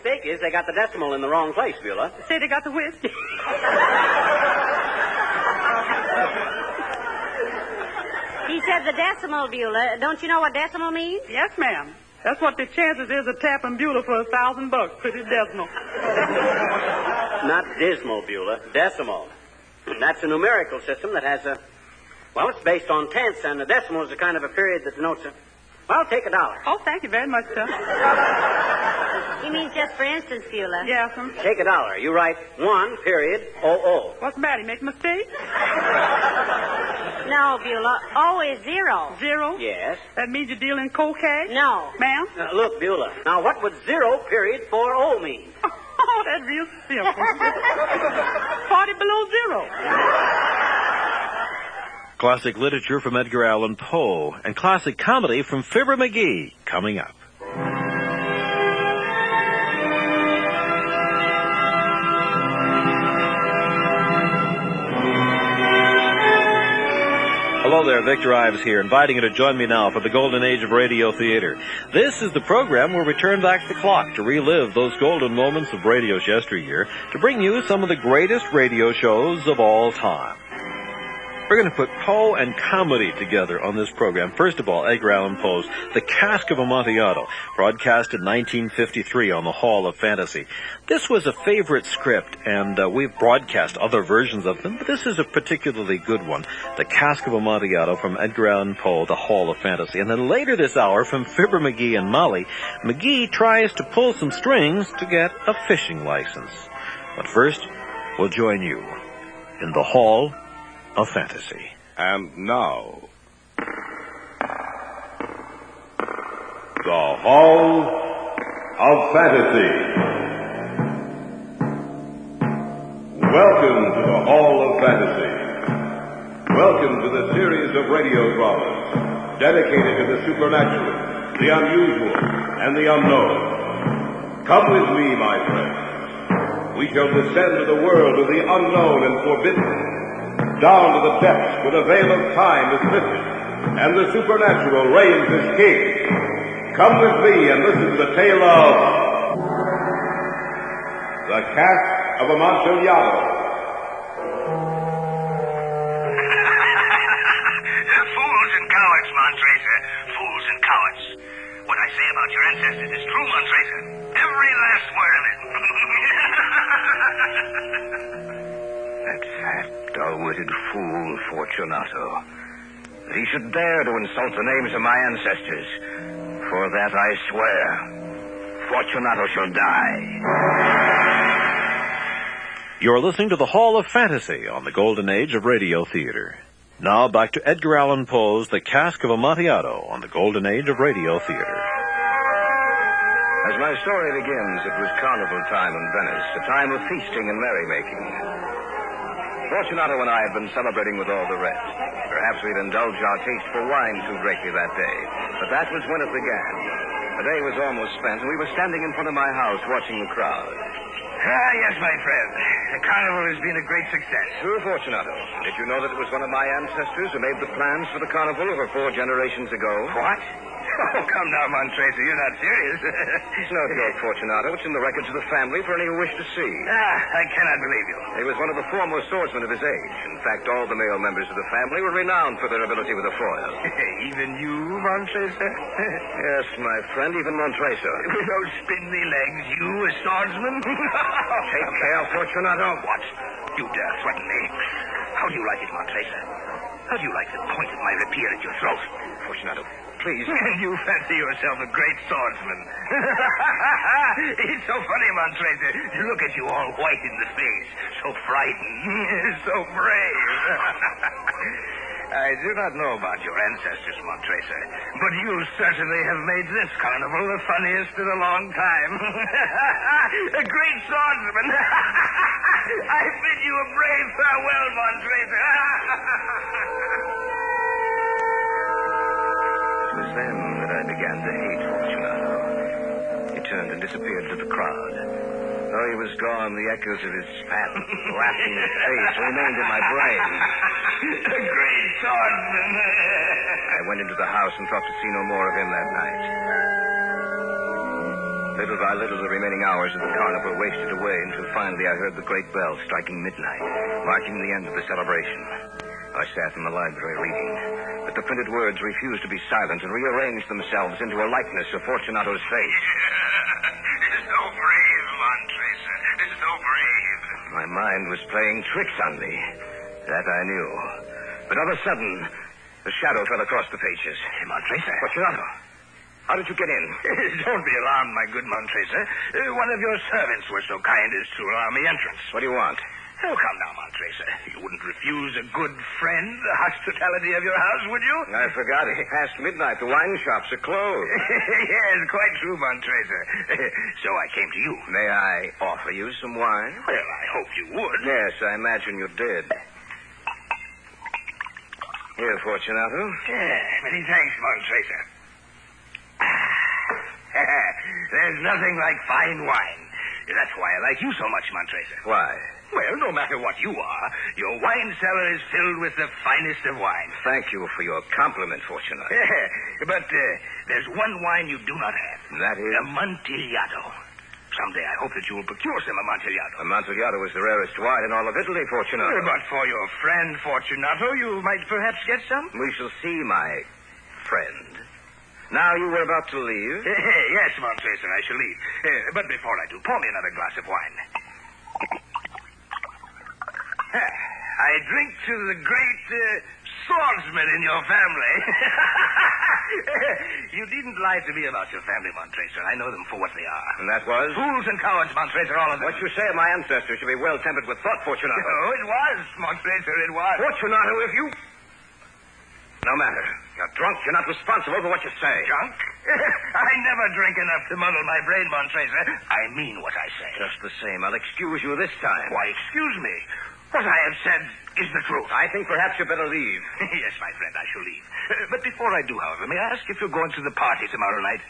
mistake is they got the decimal in the wrong place, Beulah. Say they got the whisk. He said the decimal, Beulah. Don't you know what decimal means? Yes, ma'am. That's what the chances is of tapping Beulah for $1,000. Pretty decimal. Not dismal, Beulah. Decimal. That's a numerical system that has a... Well, it's based on tenths, and a decimal is a kind of a period that denotes a... Well, take $1. Oh, thank you very much, sir. He means just for instance, Beulah. Yes, sir. Take $1. You write 1.00. What's the matter? You make a mistake? No, Beulah. O is 0. 0? Yes. That means you deal in cold cash? No. Ma'am? Look, Beulah. Now, what would 0.40 mean? Oh, that's real simple. 40 below 0. Classic literature from Edgar Allan Poe and classic comedy from Fibber McGee coming up. Hello there, Victor Ives here, inviting you to join me now for the Golden Age of Radio Theater. This is the program where we turn back the clock to relive those golden moments of radio's yesteryear to bring you some of the greatest radio shows of all time. We're going to put Poe and comedy together on this program. First of all, Edgar Allan Poe's The Cask of Amontillado, broadcast in 1953 on the Hall of Fantasy. This was a favorite script, and we've broadcast other versions of them, but this is a particularly good one. The Cask of Amontillado from Edgar Allan Poe, The Hall of Fantasy. And then later this hour, from Fibber McGee and Molly, McGee tries to pull some strings to get a fishing license. But first, we'll join you in the Hall of Fantasy. And now, the Hall of Fantasy. Welcome to the Hall of Fantasy. Welcome to the series of radio dramas dedicated to the supernatural, the unusual, and the unknown. Come with me, my friends. We shall descend to the world of the unknown and forbidden, down to the depths where the veil of time is lifted, and the supernatural reigns as king. Come with me and listen to the tale of the Cask of Amontillado. Fools and cowards, Montracer. Fools and cowards. What I say about your ancestors is true, Montracer. Every last word of it. That fat, dull-witted fool, Fortunato. That he should dare to insult the names of my ancestors. For that I swear, Fortunato shall die. You're listening to the Hall of Fantasy on the Golden Age of Radio Theater. Now back to Edgar Allan Poe's The Cask of Amontillado on the Golden Age of Radio Theater. As my story begins, it was carnival time in Venice, a time of feasting and merrymaking. Fortunato and I had been celebrating with all the rest. Perhaps we'd indulged our taste for wine too greatly that day, but that was when it began. The day was almost spent, and we were standing in front of my house watching the crowd. Yes, my friend. The carnival has been a great success. True, Fortunato. Did you know that it was one of my ancestors who made the plans for the carnival over 4 generations ago? What? Oh, come now, Montracer. You're not serious. It's no joke, Fortunato. It's in the records of the family for any who wish to see. I cannot believe you. He was one of the foremost swordsmen of his age. In fact, all the male members of the family were renowned for their ability with a foil. Even you, Montracer? Yes, my friend, even Montracer. With those spindly legs, you, a swordsman? Take care, Fortunato. What? You dare threaten me? How do you like it, Montracer? How do you like the point of my rapier at your throat? Fortunato, please. And you fancy yourself a great swordsman. It's so funny, Montracer, to look at you all white in the face. So frightened. So brave. I do not know about your ancestors, Montracer, but you certainly have made this carnival the funniest in a long time. A great swordsman. I bid you a brave farewell, Montracer. It was then that I began to hate Fortunato. He turned and disappeared into the crowd. Though he was gone, the echoes of his fat, laughing face remained in my brain. A great swordsman. I went into the house and thought to see no more of him that night. Little by little, the remaining hours of the carnival wasted away until finally I heard the great bell striking midnight, marking the end of the celebration. I sat in the library reading, but the printed words refused to be silent and rearranged themselves into a likeness of Fortunato's face. So brave, Montresa. So brave. My mind was playing tricks on me. That I knew. But of a sudden, a shadow fell across the pages. Montresa? Fortunato, how did you get in? Don't be alarmed, my good Montresa. One of your servants was so kind as to allow me entrance. What do you want? Oh, come now, Montresa. You wouldn't refuse a good friend the hospitality of your house, would you? I forgot. It's past midnight. The wine shops are closed. Yes, quite true, Montresa. So I came to you. May I offer you some wine? Well, I hope you would. Yes, I imagine you did. Here, Fortunato. Many thanks, Montresa. There's nothing like fine wine. That's why I like you so much, Montresa. Why? Well, no matter what you are, your wine cellar is filled with the finest of wine. Thank you for your compliment, Fortunato. But there's one wine you do not have. That is? Amontillado. Someday I hope that you will procure some Amontillado. Amontillado is the rarest wine in all of Italy, Fortunato. But for your friend Fortunato, you might perhaps get some. We shall see, my friend. Now you were about to leave? Yes, Montresa, I shall leave. But before I do, pour me another glass of wine. I drink to the great swordsman in your family. You needn't lie to me about your family, Montresa. I know them for what they are. And that was? Fools and cowards, Montresa, all of them. What you say of my ancestors should be well tempered with thought, Fortunato. Oh, it was, Montresa, it was. Fortunato, if you... No matter. You're drunk. You're not responsible for what you say. Drunk? I never drink enough to muddle my brain, Montresa. I mean what I say. Just the same. I'll excuse you this time. Why, excuse me. What I have said is the truth. I think perhaps you better leave. Yes, my friend, I shall leave. But before I do, however, may I ask if you're going to the party tomorrow night?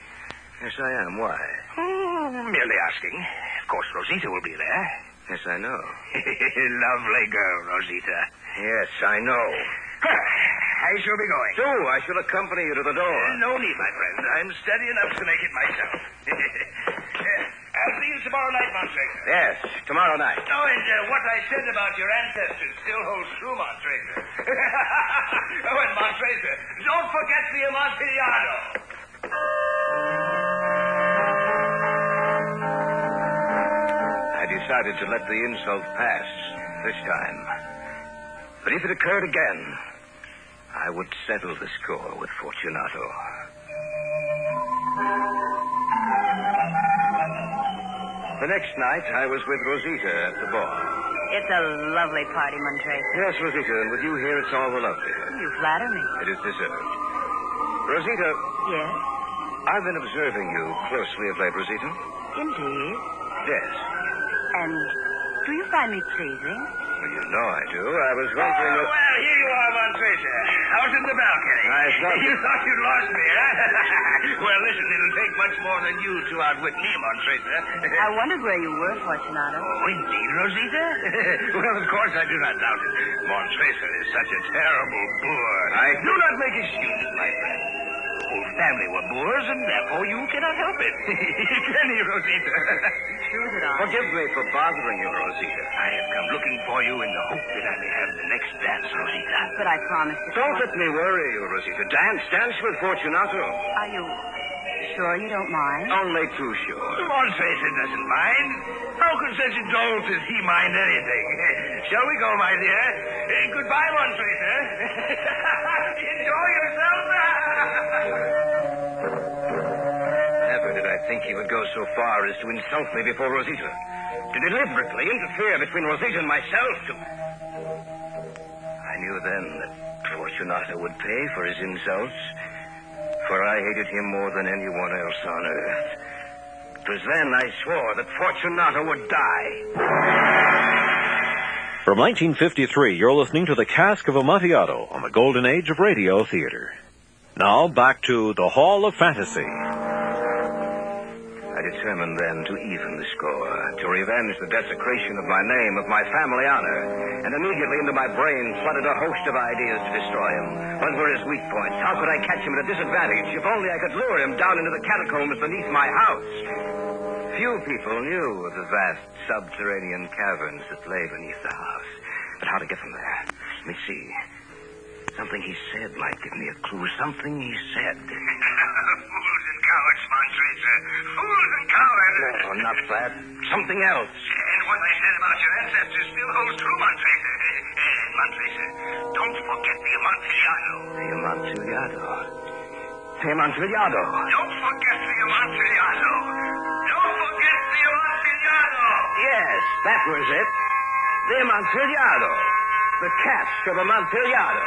Yes, I am. Why? Oh, merely asking. Of course, Rosita will be there. Yes, I know. Lovely girl, Rosita. Yes, I know. I shall be going. So, I shall accompany you to the door. No need, my friend. I'm steady enough to make it myself. I'll see you tomorrow night, Montresa. Yes, tomorrow night. Oh, and what I said about your ancestors still holds true, Montresa. Oh, and Montresa, don't forget the Amontillado. I decided to let the insult pass this time. But if it occurred again, I would settle the score with Fortunato. The next night, I was with Rosita at the ball. It's a lovely party, Montresa. Yes, Rosita, and with you here, it's all the lovelier. You flatter me. It is deserved. Rosita, Yes? I've been observing you closely of late, Rosita. Indeed. Yes. And do you find me pleasing? Well, you know I do. I was wondering... Oh, well, here you are, Montresa. Out in the balcony. I thought... You thought you'd lost me, huh? Well, listen, it'll take much more than you to outwit me, Montresa. I wondered where you were, Fortunato. Oh, indeed, Rosita? Well, of course I do not doubt it. Montresa is such a terrible boor. I do not make excuses, my friend. The whole family were boors, and therefore you cannot help it. Can you, Rosita? True that I... Forgive me for bothering you, Rosita. I have come looking for you in the hope that I may have the next dance, Rosita. But I promised to... Don't let me worry you, Rosita. Dance with Fortunato. Are you sure you don't mind? Only too sure. Montresa doesn't mind. How could such a dolt as he mind anything? Shall we go, my dear? Goodbye, Montresa. Enjoy yourself. Never did I think he would go so far as to insult me before Rosita. To deliberately interfere between Rosita and myself. I knew then that Fortunato would pay for his insults. For I hated him more than anyone else on earth. It was then I swore that Fortunato would die. From 1953, you're listening to the Cask of Amontillado on the Golden Age of Radio Theater. Now, back to the Hall of Fantasy. I determined then to even the score, to revenge the desecration of my name, of my family honor, and immediately into my brain flooded a host of ideas to destroy him. What were his weak points? How could I catch him at a disadvantage? If only I could lure him down into the catacombs beneath my house. Few people knew of the vast subterranean caverns that lay beneath the house. But how to get from there? Let me see. Something he said might give me a clue. Something he said. Fools and cowards, Montresa. Fools and cowards. Oh, not that. Something else. And what I said about your ancestors still holds true, Montresa. Montresa, don't forget the Amontillado. The Amontillado. The Amontillado. Don't forget the Amontillado. Don't forget the Amontillado. Yes, that was it. The Amontillado. The Cask of Amontillado.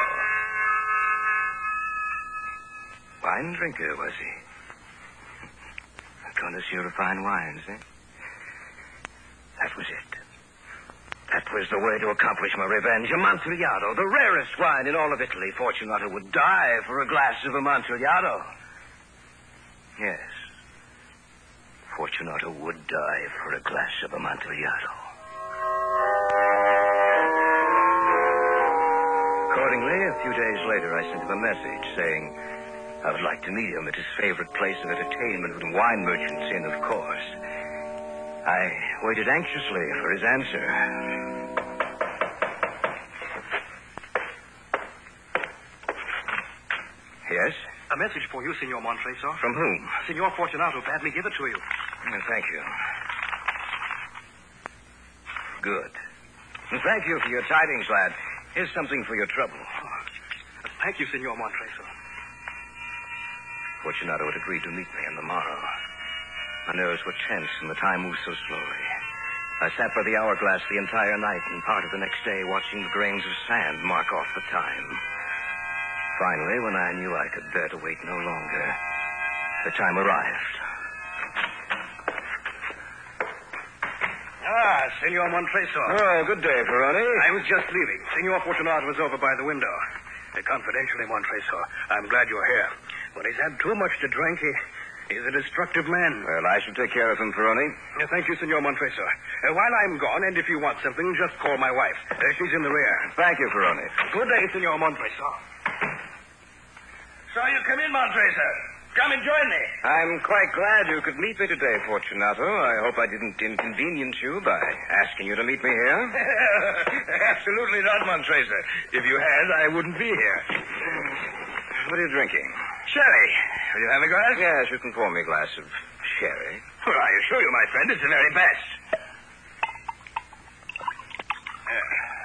Wine drinker, was he? A connoisseur of fine wines, eh? That was it. That was the way to accomplish my revenge. Amontillado, the rarest wine in all of Italy. Fortunato would die for a glass of Amontillado. Yes. Fortunato would die for a glass of Amontillado. Accordingly, a few days later, I sent him a message saying I would like to meet him at his favorite place of entertainment with wine merchants in, of course. I waited anxiously for his answer. Yes? A message for you, Signor Montresa. From whom? Signor Fortunato bade me give it to you. Thank you. Good. And thank you for your tidings, lad. Here's something for your trouble. Thank you, Signor Montresa. Fortunato had agreed to meet me on the morrow. My nerves were tense and the time moved so slowly. I sat by the hourglass the entire night and part of the next day watching the grains of sand mark off the time. Finally, when I knew I could bear to wait no longer, the time arrived. Ah, Signor Montresa. Oh, good day, Ferroni. I was just leaving. Signor Fortunato was over by the window. Confidentially, Montresa, I'm glad you're here. When he's had too much to drink, he's a destructive man. Well, I shall take care of him, Ferroni. Thank you, Signor Montresa. While I'm gone, and if you want something, just call my wife. She's in the rear. Thank you, Ferroni. Good day, Signor Montresa. So you come in, Montresa. Come and join me. I'm quite glad you could meet me today, Fortunato. I hope I didn't inconvenience you by asking you to meet me here. Absolutely not, Montresa. If you had, I wouldn't be here. What are you drinking? Sherry. Will you have a glass? Yes, you can pour me a glass of sherry. Well, I assure you, my friend, it's the very best.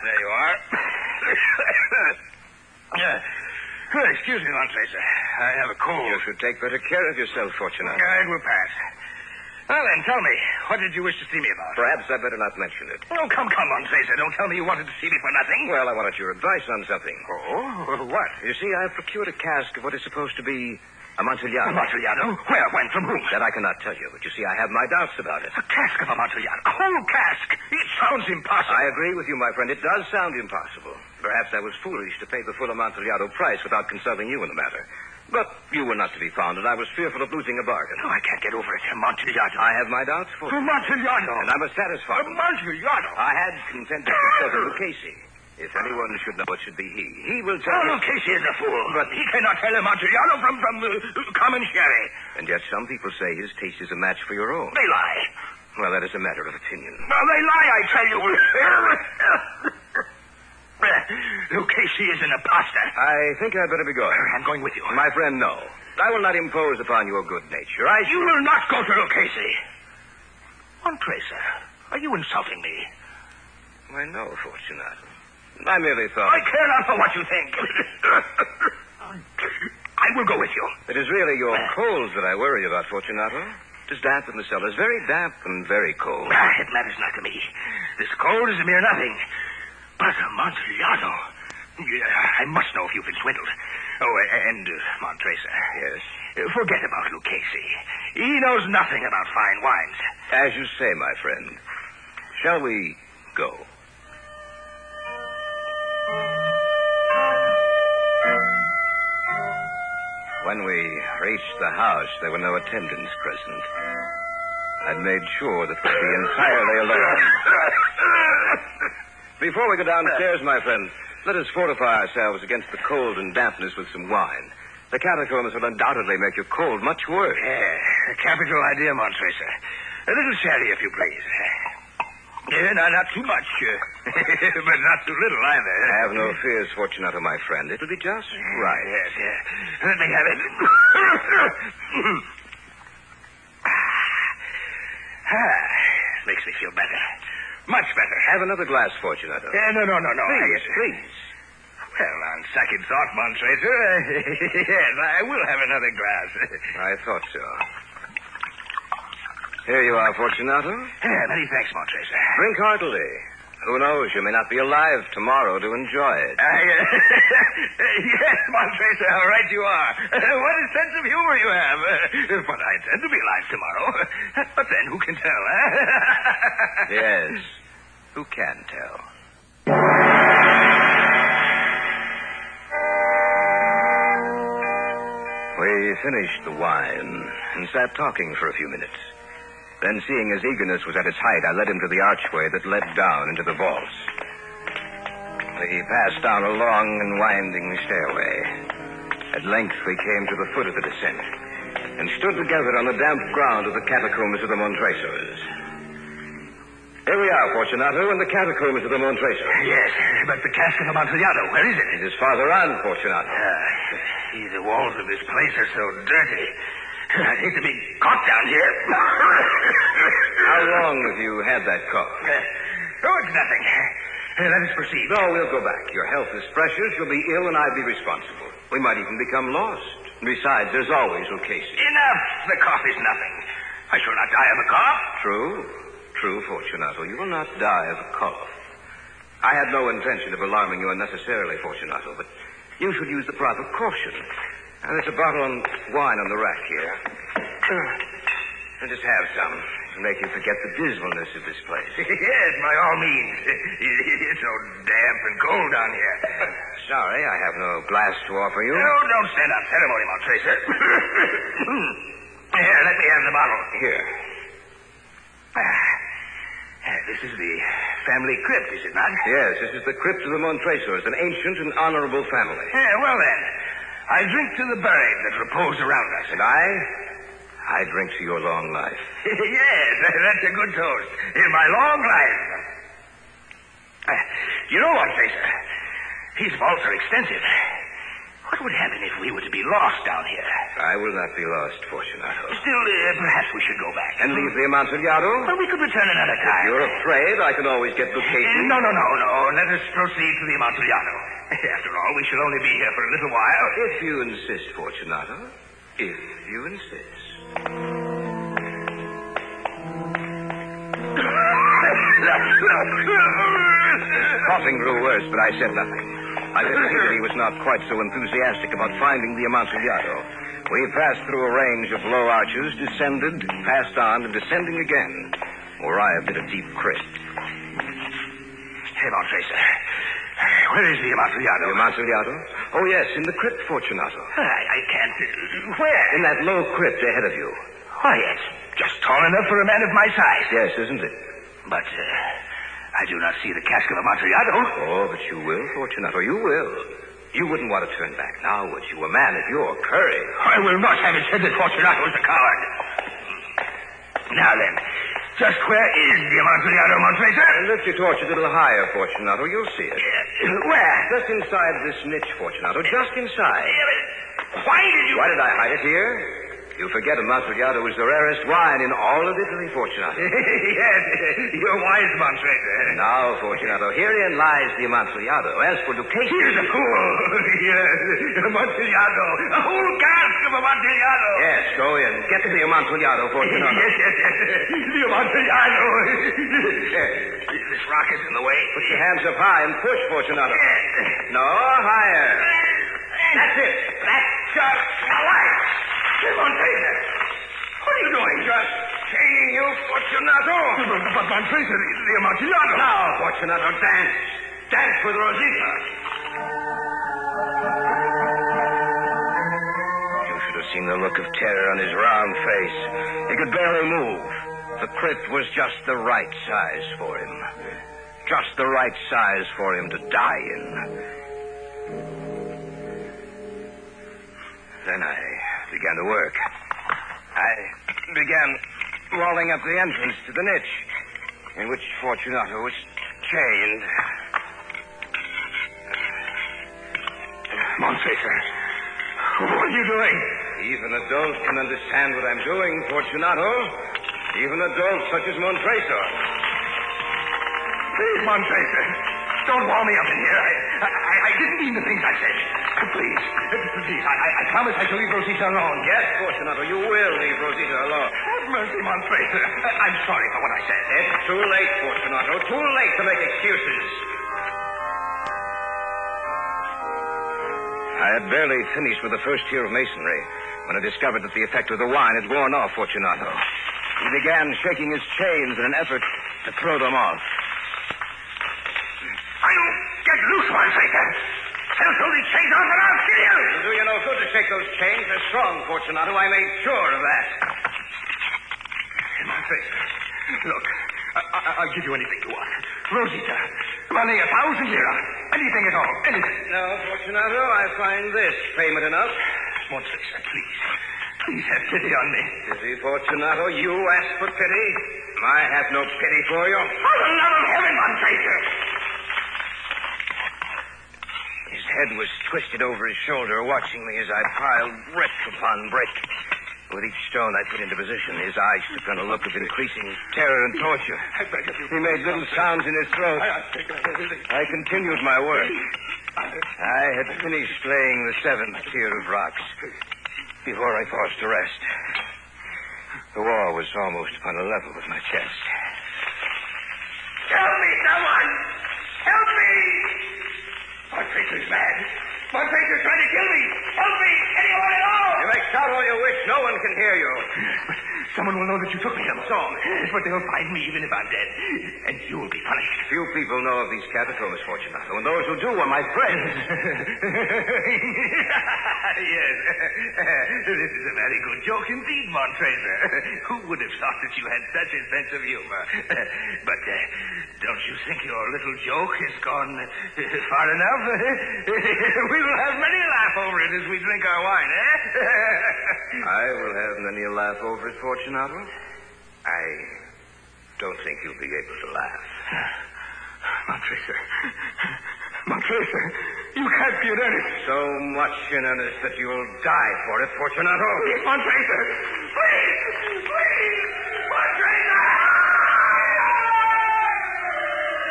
There you are. Excuse me, Montresa. I have a cold. You should take better care of yourself, Fortunato. It will pass. Well, then, tell me, what did you wish to see me about? Perhaps I better not mention it. Oh, come, Montresa. Don't tell me you wanted to see me for nothing. Well, I wanted your advice on something. Oh, what? You see, I've procured a cask of what is supposed to be Amontillado. Amontillado? Where, when, from whom? That I cannot tell you, but you see, I have my doubts about it. A cask of Amontillado? A whole cask? It sounds impossible. I agree with you, my friend. It does sound impossible. Perhaps I was foolish to pay the full Amontillado price without consulting you in the matter. But you were not to be found, and I was fearful of losing a bargain. No, I can't get over it. Amontillado. I have my doubts, for Amontillado. and I must satisfy them. Amontillado. I had contended to tell Lucchesi. If anyone should know, it should be he. He will tell you. Lucchesi is a fool. But he cannot tell Amontillado from common sherry. And yet some people say his taste is a match for your own. They lie. Well, that is a matter of opinion. Well, they lie, I tell you. Lucchesi is an imposter. I think I'd better be going. I'm going with you. My friend, no. I will not impose upon your good nature. You will not go to Lucchesi. Montresa, are you insulting me? Why, no, Fortunato. I merely thought... I care not for what you think. I will go with you. It is really your colds that I worry about, Fortunato. It is damp in the cellars. Very damp and very cold. It matters not to me. This cold is a mere nothing. But Amontillado... I must know if you've been swindled. Oh, and Montresa. Yes? Forget about Lucchesi. He knows nothing about fine wines. As you say, my friend. Shall we go? When we reached the house, there were no attendants present. I'd made sure that we'd be entirely alone. Before we go downstairs, my friend, let us fortify ourselves against the cold and dampness with some wine. The catacombs will undoubtedly make your cold much worse. A capital idea, Montresa. A little sherry, if you please. Yeah, not too much, but not too little either. Have no fears, Fortunato, my friend. It'll be just right. Yes. Let me have it. Makes me feel better. Much better. Have another glass, Fortunato. No. Please. Well, on second thought, Montracer, yes, I will have another glass. I thought so. Here you are, Fortunato. Many thanks, Montracer. Drink heartily. Who knows, you may not be alive tomorrow to enjoy it. Yes, Montracer, how right you are. What a sense of humor you have. But I intend to be alive tomorrow. But then, who can tell, huh? Yes, who can tell? We finished the wine and sat talking for a few minutes. Then, seeing his eagerness was at its height, I led him to the archway that led down into the vaults. We passed down a long and winding stairway. At length, we came to the foot of the descent and stood together on the damp ground of the catacombs of the Montresors. Here we are, Fortunato, in the catacombs of the Montresors. Yes, but the cask of Amontillado, where is it? It is farther on, Fortunato. The walls of this place are so dirty. I hate to be caught down here. How long have you had that cough? It's nothing. Let us proceed. No, we'll go back. Your health is precious. You'll be ill, and I'd be responsible. We might even become lost. Besides, there's always cases. Enough. The cough is nothing. I shall not die of a cough. True, Fortunato. You will not die of a cough. I had no intention of alarming you unnecessarily, Fortunato, but you should use the proper caution. Now, there's a bottle of wine on the rack here. And just have some to make you forget the dismalness of this place. Yes, by all means. It's so damp and cold down here. Sorry, I have no glass to offer you. No, don't stand on ceremony, Montracer. Here, let me have the bottle. Here. This is the family crypt, is it not? Yes, this is the crypt of the Montresors, an ancient and honorable family. Well then, I drink to the buried that repose around us. And I drink to your long life. Yes, that's a good toast. In my long life. You know what, Tracer? These vaults are extensive. What would happen if we were to be lost down here? I will not be lost, Fortunato. Still, perhaps we should go back. And leave the Amontillado? Well, we could return another time. If you're afraid, I can always get location. No. Let us proceed to the Amontillado. After all, we shall only be here for a little while. If you insist, Fortunato. If you insist. Coughing grew worse, but I said nothing. I could see that he was not quite so enthusiastic about finding the Amontillado. We passed through a range of low arches, descended, passed on, and descending again, arrived at a deep crypt. Hey, Montracer. Where is the Amontillado? The Amontillado? Oh, yes, in the crypt, Fortunato. I can't... Where? In that low crypt ahead of you. Why, it's just tall enough for a man of my size. Yes, isn't it? But, I do not see the cask of Amontillado. Oh, but you will, Fortunato, you will. You wouldn't want to turn back now, would you? A man of your courage. I will not have it said that Fortunato is a coward. Now then, just where is the Amontillado, Montracer? Lift your torch a little higher, Fortunato. You'll see it. Where? Just inside this niche, Fortunato. Just inside. Why did I hide it here? You forget Amontillado is the rarest wine in all of Italy, Fortunato. Yes, you're wise, Montracer. Now, Fortunato, herein lies the Amontillado. As for location... Here's a fool. Yes, Amontillado. A whole cask of Amontillado. Yes, go in. Get to the Amontillado, Fortunato. Yes. The Amontillado. Yes. This rock is in the way. Put your hands up high and push, Fortunato. Yes. No, higher. That's it. That's just my life. Montracer, what are you doing? Just chaining you, Fortunato. But Montracer, the Amontillado. Now, Fortunato, dance. Dance with Rosita. You should have seen the look of terror on his round face. He could barely move. The crypt was just the right size for him. Just the right size for him to die in. Then I began to work. I began walling up the entrance to the niche in which Fortunato was chained. Montracer, what are you doing? Even a dolt can understand what I'm doing, Fortunato. Even a dolt such as Montracer. Please, Montracer, don't wall me up in here. I didn't mean the things I said. Please, I promise I shall leave Rosita alone. Yes, Fortunato, you will leave Rosita alone. Have mercy, Montracer. I'm sorry for what I said. It's too late, Fortunato. Too late to make excuses. I had barely finished with the first tier of masonry when I discovered that the effect of the wine had worn off Fortunato. He began shaking his chains in an effort to throw them off. I'll get loose, Montracer. I'll throw these chains off and I'll kill you. It'll do you no good to shake those chains. They're strong, Fortunato. I made sure of that. Montracer, look, I'll give you anything you want. Rosita, money 1,000 lira. Anything at all, anything. No, Fortunato, I find this payment enough. Montracer, please have pity on me. Pity, Fortunato? You ask for pity? I have no pity for you. For the love of heaven, Montracer! His head was twisted over his shoulder, watching me as I piled brick upon brick. With each stone I put into position, his eyes took on a look of increasing terror and torture. He made little sounds in his throat. I continued my work. I had finished laying the 7th tier of rocks before I paused to rest. The wall was almost upon a level with my chest. Help me, someone! Help me! Montracer's mad. Montracer's trying to kill me! Help me! Anyone at all! You may shout all you wish. No one can hear you. But someone will know that you took me along. But they'll find me even if I'm dead. And you will be punished. Few people know of these catacombs, Fortunato, and those who do are my friends. Yes. This is a very good joke indeed, Montracer. Who would have thought that you had such a sense of humor? But don't you think your little joke has gone far enough? We will have many a laugh over it as we drink our wine, eh? I will have many a laugh over it, Fortunato. I don't think you'll be able to laugh. Montracer, you can't be in earnest. So much in earnest that you'll die for it, Fortunato. Please, Montracer. Please, Montracer!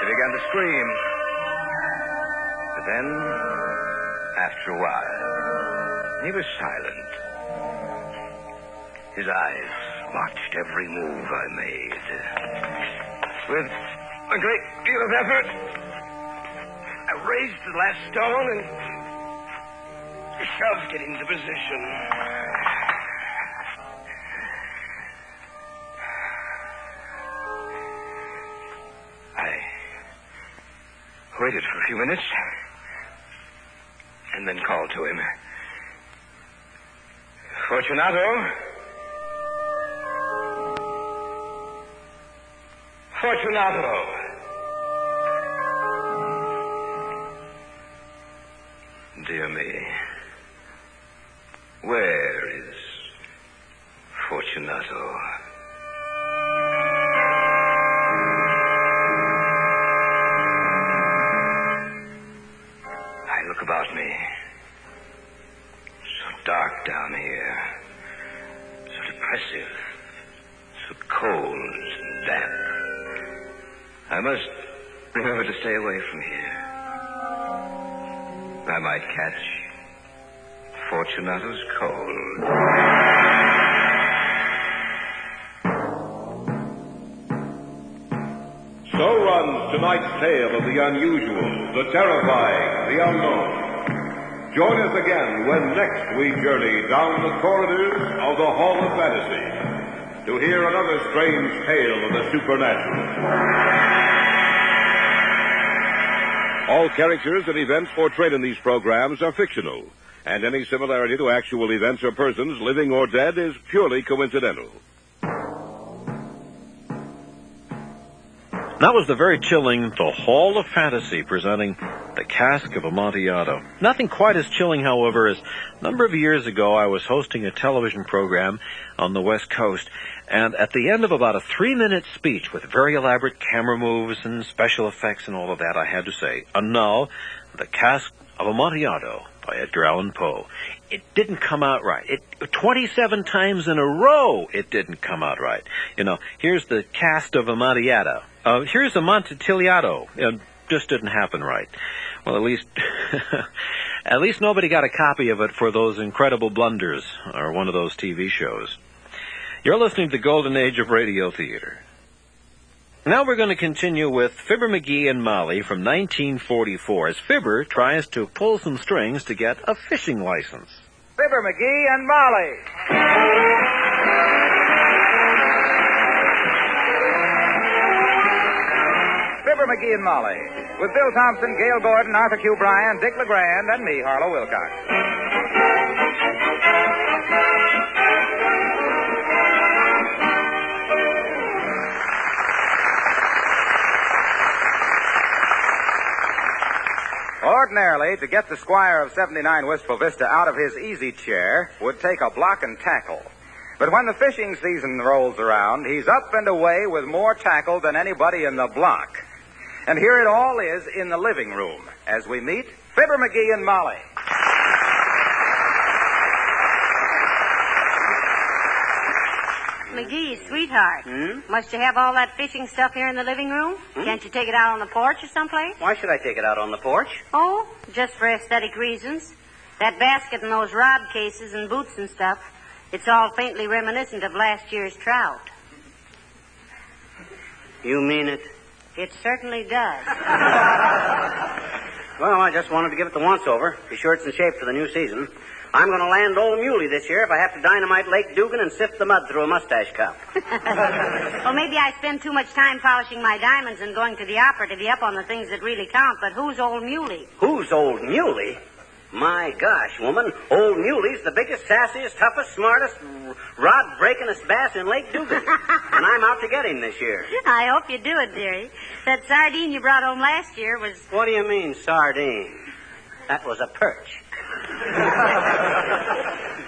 He began to scream. But then, after a while, he was silent. His eyes watched every move I made. With a great deal of effort, I raised the last stone and shoved it into position. I waited for a few minutes and then called to him. Fortunato? Fortunato! Dear me, where is Fortunato? I look about me. So dark down here. So depressive. So cold and damp. I must remember to stay away from here. I might catch Fortunato's cold. So runs tonight's tale of the unusual, the terrifying, the unknown. Join us again when next we journey down the corridors of the Hall of Fantasy to hear another strange tale of the supernatural. All characters and events portrayed in these programs are fictional, and any similarity to actual events or persons, living or dead, is purely coincidental. That was the very chilling The Hall of Fantasy presenting the Cask of Amontillado. Nothing quite as chilling, however, as a number of years ago I was hosting a television program on the West Coast, And at the end of about a 3-minute speech with very elaborate camera moves and special effects and all of that, I had to say, and now, the Cask of Amontillado by Edgar Allan Poe. It didn't come out right. 27 times in a row, it didn't come out right. You know, here's the Cask of Amontillado. Here's Amontillado. It just didn't happen right. Well, at least nobody got a copy of it for those Incredible Blunders or one of those TV shows. You're listening to the Golden Age of Radio Theater. Now we're going to continue with Fibber McGee and Molly from 1944 as Fibber tries to pull some strings to get a fishing license. Fibber McGee and Molly. Fibber McGee and Molly, with Bill Thompson, Gail Gordon, Arthur Q. Bryan, Dick LeGrand, and me, Harlow Wilcox. Ordinarily, to get the Squire of 79 Wistful Vista out of his easy chair would take a block and tackle. But when the fishing season rolls around, he's up and away with more tackle than anybody in the block. And here it all is in the living room as we meet Fibber McGee and Molly. McGee, sweetheart. Must you have all that fishing stuff here in the living room? Can't you take it out on the porch or someplace? Why should I take it out on the porch? Oh, just for aesthetic reasons. That basket and those rod cases and boots and stuff, it's all faintly reminiscent of last year's trout. You mean it? It certainly does. Well, I just wanted to give it the once-over. Be sure it's in shape for the new season. I'm going to land Old Muley this year if I have to dynamite Lake Dugan and sift the mud through a mustache cup. Well, maybe I spend too much time polishing my diamonds and going to the opera to be up on the things that really count, but who's Old Muley? Who's Old Muley? My gosh, woman, Old Muley's the biggest, sassiest, toughest, smartest, rod-breakingest bass in Lake Dugan. And I'm out to get him this year. I hope you do it, dearie. That sardine you brought home last year was... What do you mean, sardine? That was a perch.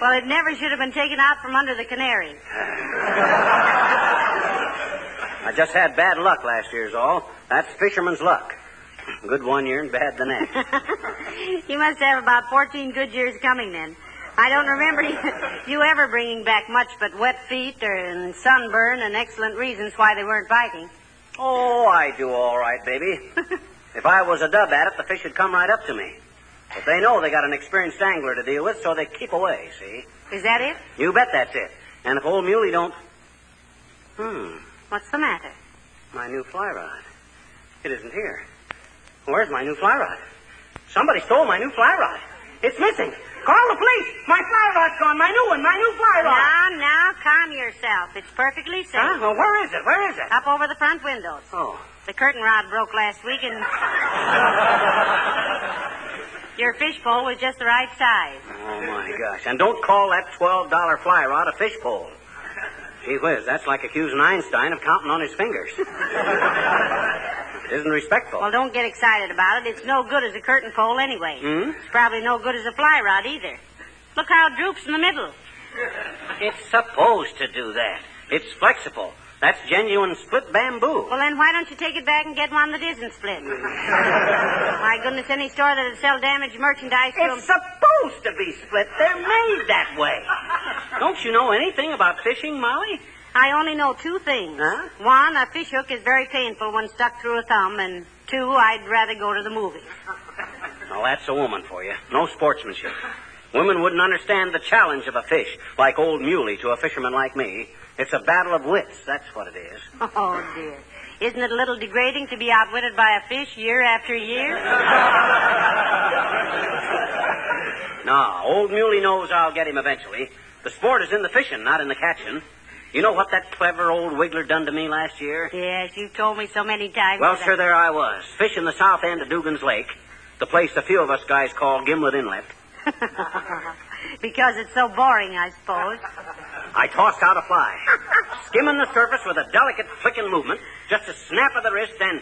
Well, it never should have been taken out from under the canary. I just had bad luck last year's all. That's fisherman's luck. Good one year and bad the next. You must have about 14 good years coming then. I don't remember you ever bringing back much but wet feet and sunburn and excellent reasons why they weren't biting. Oh, I do all right, baby. If I was a dub at it, the fish would come right up to me. But they know they got an experienced angler to deal with, so they keep away, see? Is that it? You bet that's it. And if Old Muley don't... What's the matter? My new fly rod. It isn't here. Where's my new fly rod? Somebody stole my new fly rod. It's missing. Call the police. My fly rod's gone. My new one. My new fly rod. Now, calm yourself. It's perfectly safe. Huh? Well, where is it? Where is it? Up over the front windows. Oh. The curtain rod broke last week and... Your fish pole was just the right size. Oh, my gosh. And don't call that $12 fly rod a fish pole. Gee whiz, that's like accusing Einstein of counting on his fingers. It isn't respectful. Well, don't get excited about it. It's no good as a curtain pole anyway. It's probably no good as a fly rod either. Look how it droops in the middle. It's supposed to do that. It's flexible. That's genuine split bamboo. Well, then why don't you take it back and get one that isn't split? My goodness, any store that'd sell damaged merchandise... It's supposed to be split. They're made that way. Don't you know anything about fishing, Molly? I only know two things. Huh? One, a fish hook is very painful when stuck through a thumb, and two, I'd rather go to the movies. Well, that's a woman for you. No sportsmanship. Women wouldn't understand the challenge of a fish like Old Muley to a fisherman like me. It's a battle of wits, that's what it is. Oh, dear. Isn't it a little degrading to be outwitted by a fish year after year? No, Old Muley knows I'll get him eventually. The sport is in the fishing, not in the catching. You know what that clever old wiggler done to me last year? Yes, you've told me so many times. Well, sir, there I was, fishing the south end of Dugan's Lake, the place a few of us guys call Gimlet Inlet. Because it's so boring, I suppose. I tossed out a fly, skimming the surface with a delicate flicking movement, just a snap of the wrist, then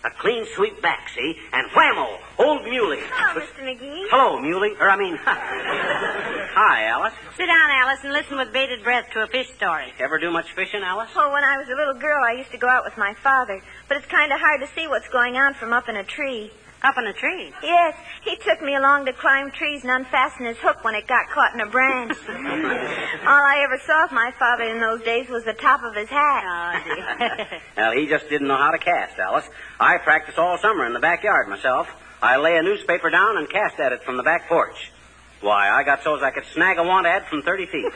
a clean sweep back, see? And whammo, Old Muley. Hello, Mr. McGee. Hello, Muley. Hi, Alice. Sit down, Alice, and listen with bated breath to a fish story. Ever do much fishing, Alice? Oh, when I was a little girl, I used to go out with my father. But it's kind of hard to see what's going on from up in a tree. Up in a tree? Yes, he took me along to climb trees and unfasten his hook when it got caught in a branch. All I ever saw of my father in those days was the top of his hat. Oh, dear. Well, he just didn't know how to cast, Alice. I practiced all summer in the backyard myself. I lay a newspaper down and cast at it from the back porch. Why, I got so as I could snag a want ad from 30 feet.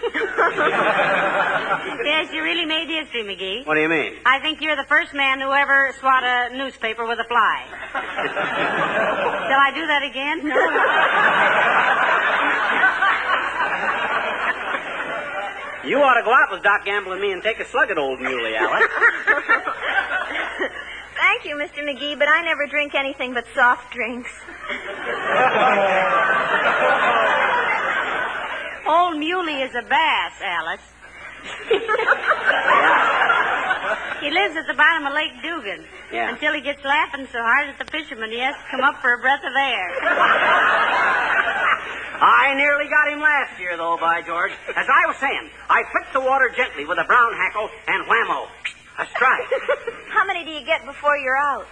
Yes, you really made history, McGee. What do you mean? I think you're the first man who ever swat a newspaper with a fly. Shall I do that again? No. You ought to go out with Doc Gamble and me and take a slug at old Muley, Alice. Thank you, Mr. McGee, but I never drink anything but soft drinks. Old Muley is a bass, Alice. He lives at the bottom of Lake Dugan. Yeah. Until he gets laughing so hard at the fishermen, he has to come up for a breath of air. I nearly got him last year, though, by George. As I was saying, I flicked the water gently with a brown hackle, and whammo, a strike. How many do you get before you're out?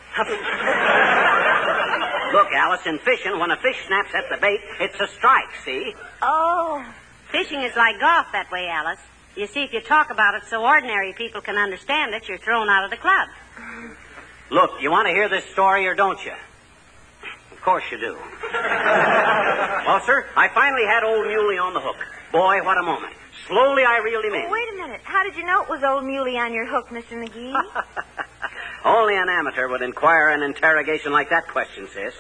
Look, Alice, in fishing, when a fish snaps at the bait, it's a strike, see? Oh. Fishing is like golf that way, Alice. You see, if you talk about it so ordinary people can understand it, you're thrown out of the club. Look, you want to hear this story or don't you? Of course you do. Well, sir, I finally had old Muley on the hook. Boy, what a moment. Slowly I reeled him in. Oh, wait a minute. How did you know it was old Muley on your hook, Mr. McGee? Only an amateur would inquire an interrogation like that question, sis.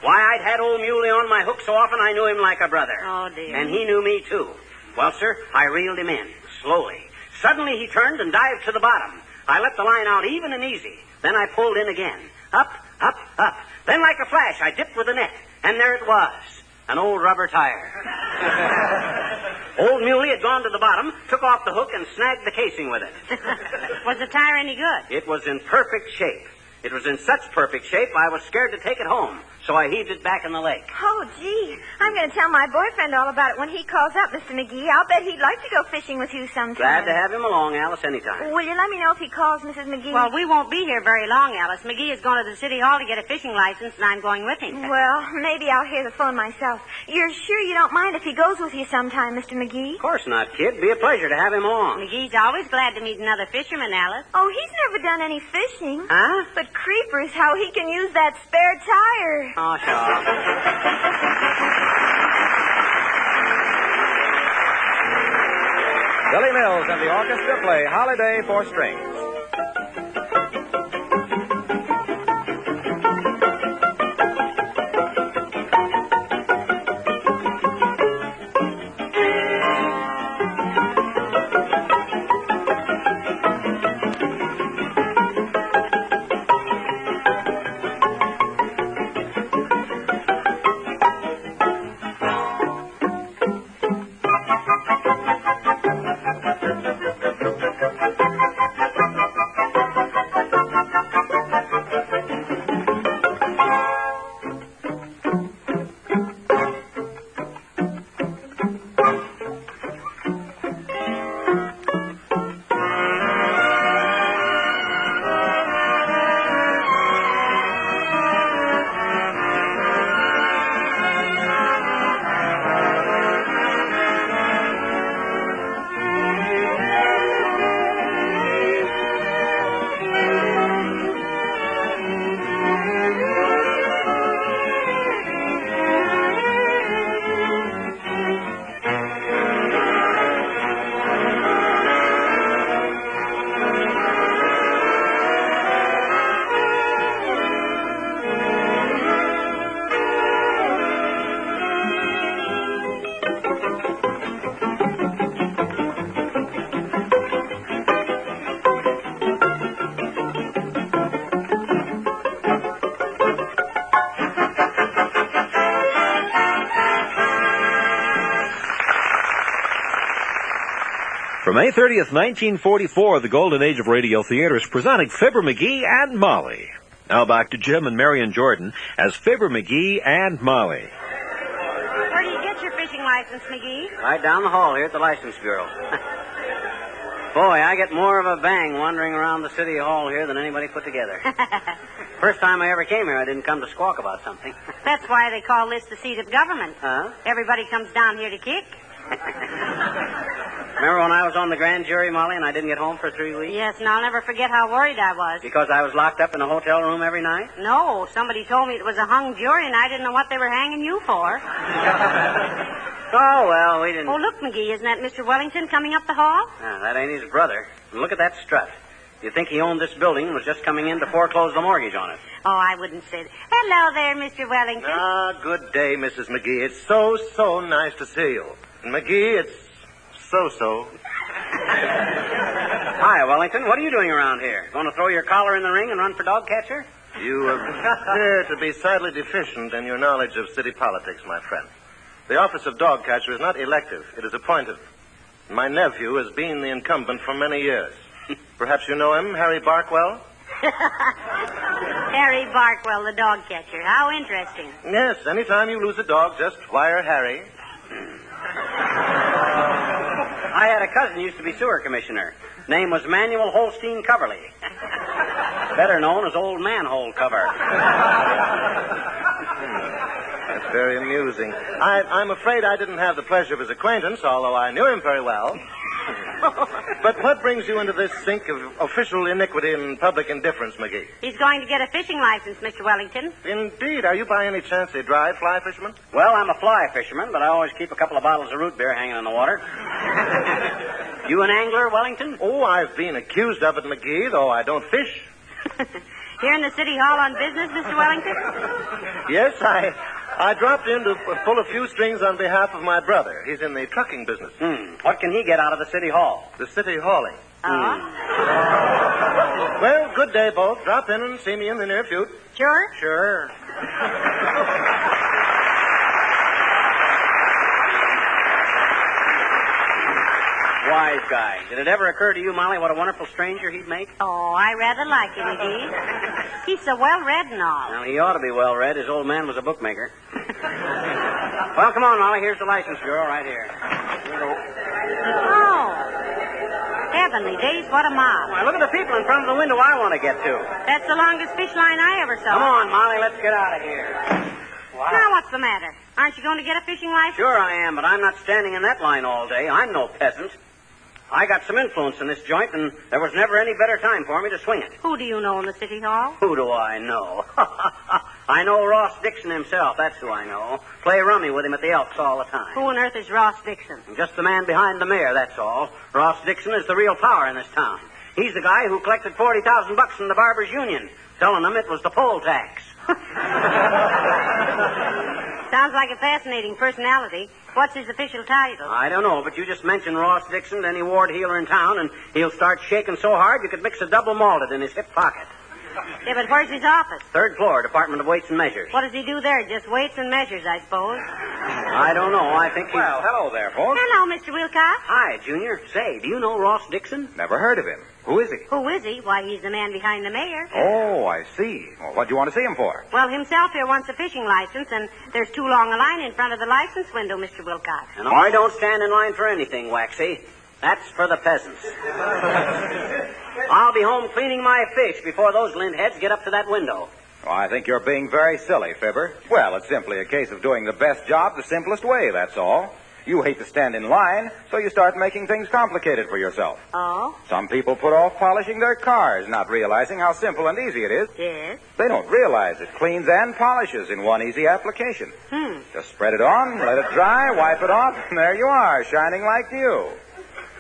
Why, I'd had old Muley on my hook so often I knew him like a brother. Oh, dear. And he knew me, too. Well, sir, I reeled him in, slowly. Suddenly he turned and dived to the bottom. I let the line out even and easy. Then I pulled in again. Up, up, up. Then like a flash, I dipped with the net. And there it was, an old rubber tire. Old Muley had gone to the bottom, took off the hook, and snagged the casing with it. Was the tire any good? It was in perfect shape. It was in such perfect shape, I was scared to take it home. So I heaved it back in the lake. Oh, gee. I'm going to tell my boyfriend all about it when he calls up, Mr. McGee. I'll bet he'd like to go fishing with you sometime. Glad to have him along, Alice, anytime. Will you let me know if he calls, Mrs. McGee? Well, we won't be here very long, Alice. McGee is going to the city hall to get a fishing license, and I'm going with him. Well, maybe I'll hear the phone myself. You're sure you don't mind if he goes with you sometime, Mr. McGee? Of course not, kid. Be a pleasure to have him along. McGee's always glad to meet another fisherman, Alice. Oh, he's never done any fishing. Huh? But creepers, how he can use that spare tire. Oh, sure. Billy Mills and the orchestra play Holiday for Strings. For May 30th, 1944, the Golden Age of Radio Theater is presenting Fibber McGee and Molly. Now back to Jim and Marion Jordan as Fibber McGee and Molly. Where do you get your fishing license? license, McGee? Right down the hall here at the License Bureau. Boy, I get more of a bang wandering around the city hall here than anybody put together. First time I ever came here, I didn't come to squawk about something. That's why they call this the seat of government. Huh? Everybody comes down here to kick. Remember when I was on the grand jury, Molly, and I didn't get home for 3 weeks? Yes, and I'll never forget how worried I was. Because I was locked up in a hotel room every night? No, somebody told me it was a hung jury, and I didn't know what they were hanging you for. Oh, well, we didn't... Oh, look, McGee, isn't that Mr. Wellington coming up the hall? That ain't his brother. And look at that strut. You'd think he owned this building and was just coming in to foreclose the mortgage on it. Oh, I wouldn't say that. Hello there, Mr. Wellington. Good day, Mrs. McGee. It's so nice to see you. And McGee, it's so. Hi, Wellington. What are you doing around here? Going to throw your collar in the ring and run for dog catcher? You appear to be sadly deficient in your knowledge of city politics, my friend. The office of dog catcher is not elective. It is appointed. My nephew has been the incumbent for many years. Perhaps you know him, Harry Barkwell? Harry Barkwell, the dog catcher. How interesting. Yes, anytime you lose a dog, just wire Harry. I had a cousin who used to be sewer commissioner. Name was Manuel Holstein Coverly. Better known as Old Manhole Cover. That's very amusing. I'm afraid I didn't have the pleasure of his acquaintance, although I knew him very well. But what brings you into this sink of official iniquity and public indifference, McGee? He's going to get a fishing license, Mr. Wellington. Indeed. Are you by any chance a dry fly fisherman? Well, I'm a fly fisherman, but I always keep a couple of bottles of root beer hanging in the water. You an angler, Wellington? Oh, I've been accused of it, McGee, though I don't fish. Here in the city hall on business, Mr. Wellington? Yes, I dropped in to pull a few strings on behalf of my brother. He's in the trucking business. What can he get out of the city hall? The city hauling. Oh? Well, good day, both. Drop in and see me in the near future. Sure? Sure. Wise guy. Did it ever occur to you, Molly, what a wonderful stranger he'd make? Oh, I rather like him, McGee. He's so well-read and all. Well, he ought to be well-read. His old man was a bookmaker. Well, come on, Molly. Here's the license bureau right here. Oh. Heavenly days, what a mob. Why, look at the people in front of the window I want to get to. That's the longest fish line I ever saw. Come on, Molly. Let's get out of here. Wow. Now, what's the matter? Aren't you going to get a fishing license? Sure I am, but I'm not standing in that line all day. I'm no peasant. I got some influence in this joint, and there was never any better time for me to swing it. Who do you know in the city hall? Who do I know? I know Ross Dixon himself. That's who I know. Play rummy with him at the Elks all the time. Who on earth is Ross Dixon? Just the man behind the mayor, that's all. Ross Dixon is the real power in this town. He's the guy who collected $40,000 from the Barbers' Union, telling them it was the poll tax. Sounds like a fascinating personality. What's his official title? I don't know, but you just mention Ross Dixon to any ward heeler in town, and he'll start shaking so hard you could mix a double malted in his hip pocket. Yeah, but where's his office? 3rd floor, Department of Weights and Measures. What does he do there? Just weights and measures, I suppose. I don't know. I think he's... Well, hello there, folks. Hello, Mr. Wilcox. Hi, Junior. Say, do you know Ross Dixon? Never heard of him. Who is he? Who is he? Why, he's the man behind the mayor. Oh, I see. Well, what do you want to see him for? Well, himself here wants a fishing license, and there's too long a line in front of the license window, Mr. Wilcox. And I don't stand in line for anything, Waxy. That's for the peasants. I'll be home cleaning my fish before those lint heads get up to that window. Oh, I think you're being very silly, Fibber. Well, it's simply a case of doing the best job the simplest way, that's all. You hate to stand in line, so you start making things complicated for yourself. Oh? Some people put off polishing their cars, not realizing how simple and easy it is. Yes? They don't realize it cleans and polishes in one easy application. Just spread it on, let it dry, wipe it off, and there you are, shining like new.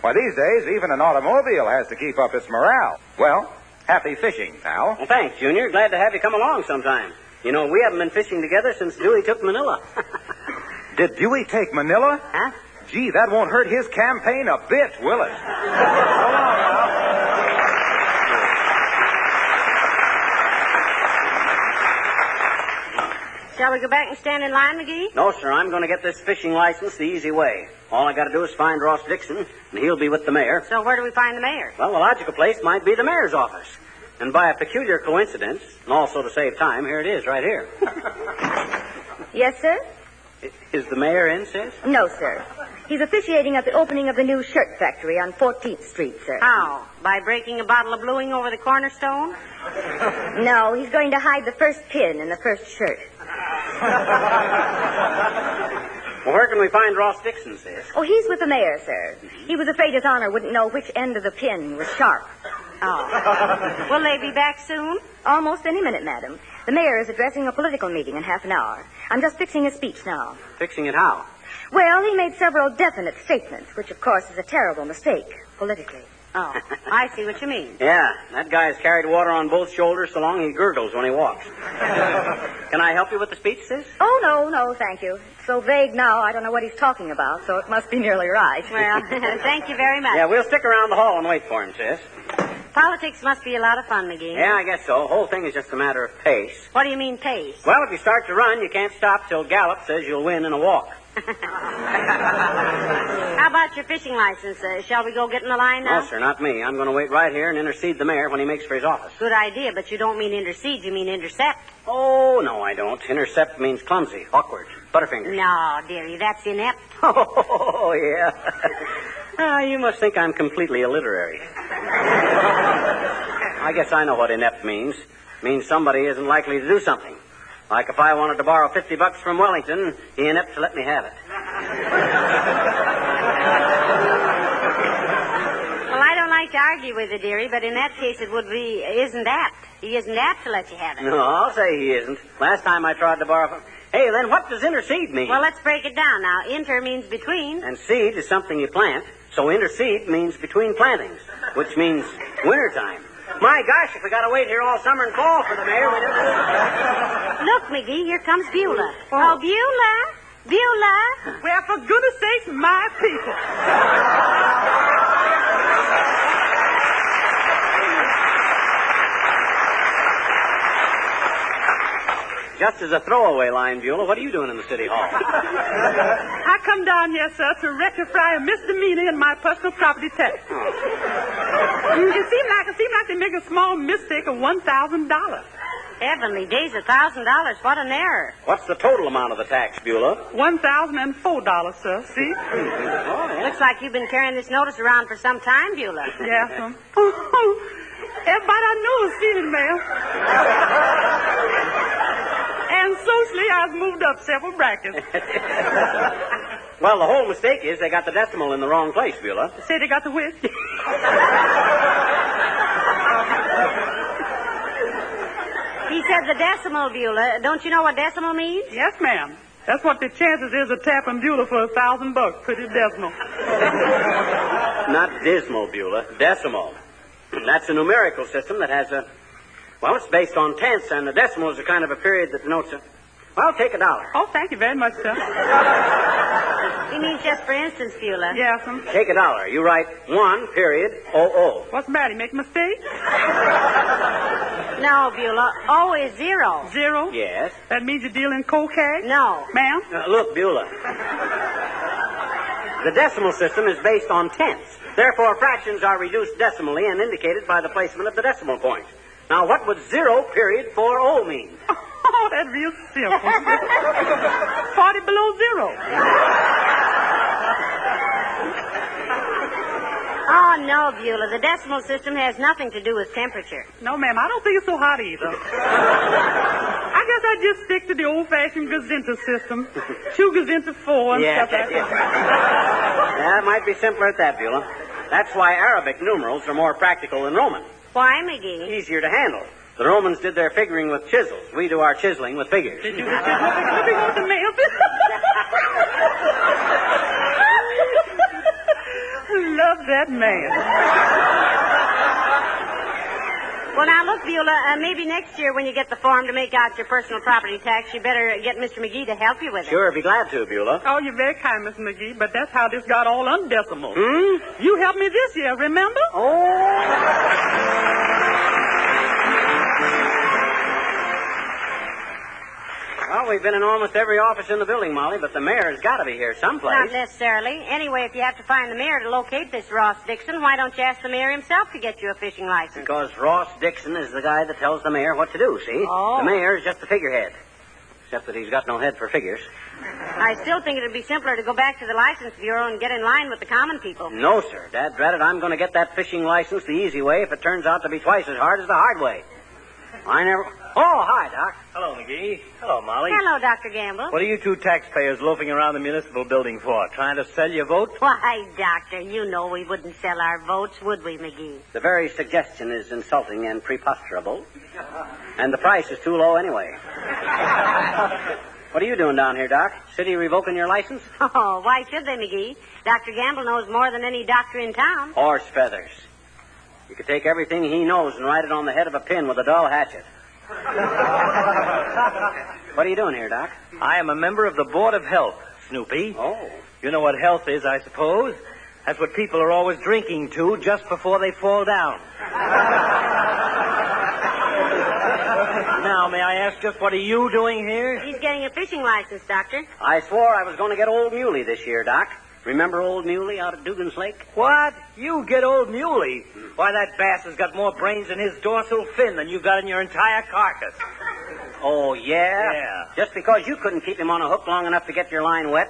Why, these days, even an automobile has to keep up its morale. Well, happy fishing, pal. Well, thanks, Junior. Glad to have you come along sometime. You know, we haven't been fishing together since Dewey took Manila. Did Dewey take Manila? Huh? Gee, that won't hurt his campaign a bit, will it? Shall we go back and stand in line, McGee? No, sir. I'm going to get this fishing license the easy way. All I got to do is find Ross Dixon, and he'll be with the mayor. So where do we find the mayor? Well, the logical place might be the mayor's office. And by a peculiar coincidence, and also to save time, here it is, right here. Yes, sir? Is the mayor in, sis? No, sir. He's officiating at the opening of the new shirt factory on 14th Street, sir. How? By breaking a bottle of bluing over the cornerstone? No, he's going to hide the first pin in the first shirt. Well, where can we find Ross Dixon, sis? Oh, he's with the mayor, sir. He was afraid His Honor wouldn't know which end of the pin was sharp. Oh. Will they be back soon? Almost any minute, madam. The mayor is addressing a political meeting in half an hour. I'm just fixing his speech now. Fixing it how? Well, he made several definite statements, which, of course, is a terrible mistake, politically. Oh, I see what you mean. Yeah, that guy has carried water on both shoulders so long he gurgles when he walks. Can I help you with the speech, sis? Oh, no, thank you. It's so vague now, I don't know what he's talking about, so it must be nearly right. Well, thank you very much. Yeah, we'll stick around the hall and wait for him, sis. Politics must be a lot of fun, McGee. Yeah, I guess so. The whole thing is just a matter of pace. What do you mean, pace? Well, if you start to run, you can't stop till Gallup says you'll win in a walk. How about your fishing license? Shall we go get in the line now? No, sir, not me. I'm going to wait right here and intercede the mayor when he makes for his office. Good idea, but you don't mean intercede, you mean intercept. Oh, no, I don't. Intercept means clumsy, awkward, butterfingers. No, dearie, that's inept. Oh, yeah. You must think I'm completely illiterate. I guess I know what inept means. It means somebody isn't likely to do something. Like if I wanted to borrow $50 from Wellington, he inept to let me have it. Well, I don't like to argue with you, dearie, but in that case it would be isn't apt. He isn't apt to let you have it. No, I'll say he isn't. Last time I tried to borrow from... Hey, then what does intercede mean? Well, let's break it down now. Inter means between. And seed is something you plant, so interseed means between plantings, which means wintertime. My gosh, if we got to wait here all summer and fall for the mayor, we never... Look, McGee, here comes Beulah. Oh, Beulah! Beulah! Well, for goodness sakes, my people. Just as a throwaway line, Beulah, what are you doing in the city hall? I come down here, sir, to rectify a misdemeanor in my personal property tax. It seemed like they make a small mistake of $1,000. Heavenly days, $1,000. What an error. What's the total amount of the tax, Beulah? $1,004, sir. See? Looks like you've been carrying this notice around for some time, Beulah. Yeah, sir. Everybody I know has seen it, ma'am. And socially, I've moved up several brackets. Well, the whole mistake is they got the decimal in the wrong place, Beulah. Say they got the which? He said the decimal, Beulah. Don't you know what decimal means? Yes, ma'am. That's what the chances is of tapping Beulah for $1,000. Pretty decimal. Not dismal, Beulah. Decimal. That's a numerical system that has a... Well, it's based on tenths, and the decimal is a kind of a period that denotes a... Well, take $1. Oh, thank you very much, sir. He means just for instance, Beulah. Yes, sir. Take $1. You write 1.00. What's the matter? You make a mistake? No, Beulah. O is 0. 0? Yes. That means you're dealing cocaine? No. Ma'am? Look, Beulah. The decimal system is based on tenths. Therefore, fractions are reduced decimally and indicated by the placement of the decimal point. Now, what would 0.40 mean? Oh, that's real simple. 40 below 0. Oh, no, Beulah. The decimal system has nothing to do with temperature. No, ma'am, I don't think it's so hot either. I guess I just stick to the old-fashioned gazinta system. 2 gazinta 4 and stuff like that. Yeah, it might be simpler at that, Beulah. That's why Arabic numerals are more practical than Roman. Why, McGee? Easier to handle. The Romans did their figuring with chisels. We do our chiseling with figures. Did you the chiseling? Let me go with the mail. Love that man. Well, now, look, Beulah, maybe next year when you get the form to make out your personal property tax, you better get Mr. McGee to help you with it. Sure, I'd be glad to, Beulah. Oh, you're very kind, Mr. McGee, but that's how this got all undecimal. Hmm? You helped me this year, remember? Well, we've been in almost every office in the building, Molly, but the mayor's got to be here someplace. Not necessarily. Anyway, if you have to find the mayor to locate this Ross Dixon, why don't you ask the mayor himself to get you a fishing license? Because Ross Dixon is the guy that tells the mayor what to do, see? Oh. The mayor is just the figurehead. except that he's got no head for figures. I still think it'd be simpler to go back to the license bureau and get in line with the common people. No, sir. Dad dreaded I'm going to get that fishing license the easy way if it turns out to be twice as hard as the hard way. I never... Oh, hi, Doc. Hello, McGee. Hello, Molly. Hello, Dr. Gamble. What are you two taxpayers loafing around the municipal building for? Trying to sell your vote? Why, Doctor, you know we wouldn't sell our votes, would we, McGee? The very suggestion is insulting and preposterable. And the price is too low anyway. What are you doing down here, Doc? City revoking your license? Oh, why should they, McGee? Dr. Gamble knows more than any doctor in town. Horse feathers. You could take everything he knows and write it on the head of a pin with a dull hatchet. What are you doing here, Doc? I am a member of the Board of Health, Snoopy. Oh. You know what health is, I suppose? That's what people are always drinking to just before they fall down. Now, may I ask just what are you doing here? He's getting a fishing license, Doctor. I swore I was going to get Old Muley this year, Doc. Remember Old Muley out at Dugan's Lake? What? You get Old Muley? Why, that bass has got more brains in his dorsal fin than you've got in your entire carcass. Oh, yeah? Yeah. Just because you couldn't keep him on a hook long enough to get your line wet.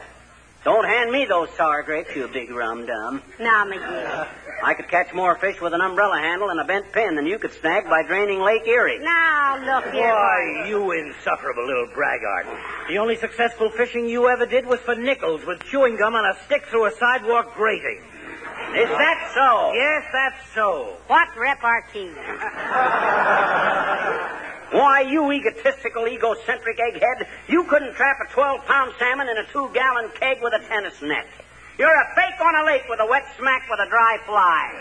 Don't hand me those sour grapes, you big rum-dum. Now, McGee. I could catch more fish with an umbrella handle and a bent pin than you could snag by draining Lake Erie. Now, look here. Why, you insufferable little braggart. The only successful fishing you ever did was for nickels with chewing gum on a stick through a sidewalk grating. Is that so? Yes, that's so. What repartee? Why, you egotistical, egocentric egghead, you couldn't trap a 12-pound salmon in a 2-gallon keg with a tennis net. You're a fake on a lake with a wet smack with a dry fly.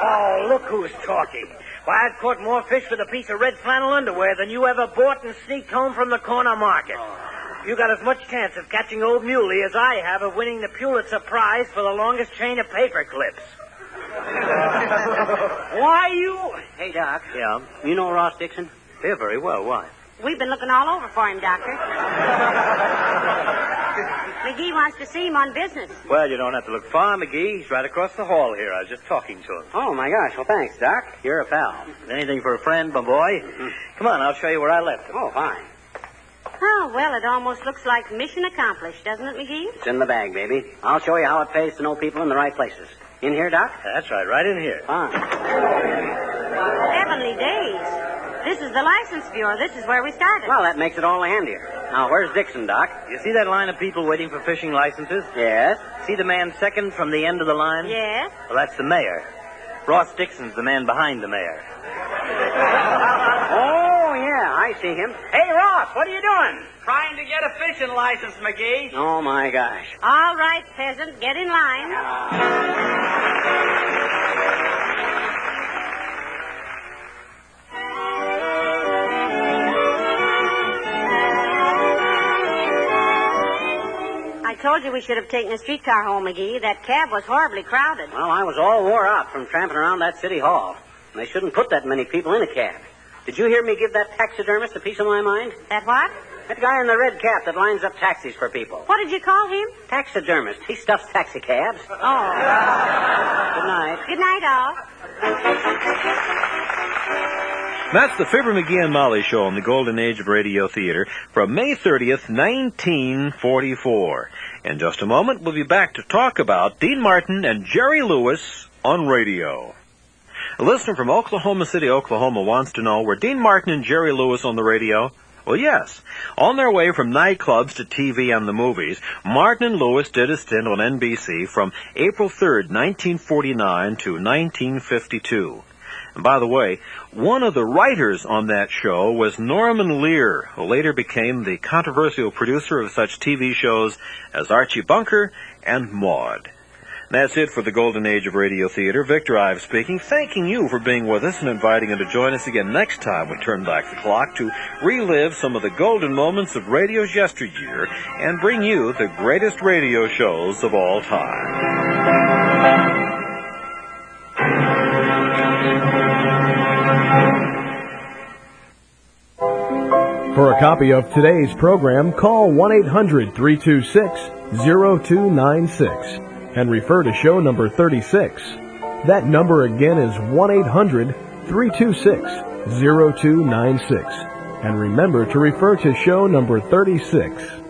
Oh, look who's talking. Why, I've caught more fish with a piece of red flannel underwear than you ever bought and sneaked home from the corner market. You got as much chance of catching Old Muley as I have of winning the Pulitzer Prize for the longest chain of paper clips. Why, you... Hey, Doc. Yeah? You know Ross Dixon? Yeah, very well. Why? We've been looking all over for him, Doctor. McGee wants to see him on business. Well, you don't have to look far, McGee. He's right across the hall here. I was just talking to him. Oh, my gosh. Well, thanks, Doc. You're a pal. Anything for a friend, my boy? Come on, I'll show you where I left him. Oh, fine. Oh, well, it almost looks like mission accomplished, doesn't it, McGee? It's in the bag, baby. I'll show you how it pays to know people in the right places. In here, Doc? That's right in here. Fine. Heavenly days. This is the license bureau. This is where we started. Well, that makes it all the handier. Now, where's Dixon, Doc? You see that line of people waiting for fishing licenses? Yes. See the man second from the end of the line? Yes. Well, that's the mayor. Ross Dixon's the man behind the mayor. Oh, yeah, I see him. Hey, Ross, what are you doing? Trying to get a fishing license, McGee. Oh, my gosh. All right, peasant, get in line. I told you we should have taken a streetcar home, McGee. That cab was horribly crowded. Well, I was all wore out from tramping around that city hall. And they shouldn't put that many people in a cab. Did you hear me give that taxidermist a piece of my mind? That what? That guy in the red cap that lines up taxis for people. What did you call him? Taxidermist. He stuffs taxi cabs. Oh. Good night. Good night, all. That's the Fibber McGee and Molly show on the Golden Age of Radio Theater from May 30th, 1944. In just a moment, we'll be back to talk about Dean Martin and Jerry Lewis on radio. A listener from Oklahoma City, Oklahoma wants to know, were Dean Martin and Jerry Lewis on the radio? Well, yes. On their way from nightclubs to TV and the movies, Martin and Lewis did a stint on NBC from April 3rd, 1949 to 1952. And by the way, one of the writers on that show was Norman Lear, who later became the controversial producer of such TV shows as Archie Bunker and Maude. That's it for the Golden Age of Radio Theater. Victor Ives speaking, thanking you for being with us and inviting you to join us again next time we turn back the clock to relive some of the golden moments of radio's yesteryear and bring you the greatest radio shows of all time. For a copy of today's program, call 1-800-326-0296 and refer to show number 36. That number again is 1-800-326-0296. And remember to refer to show number 36.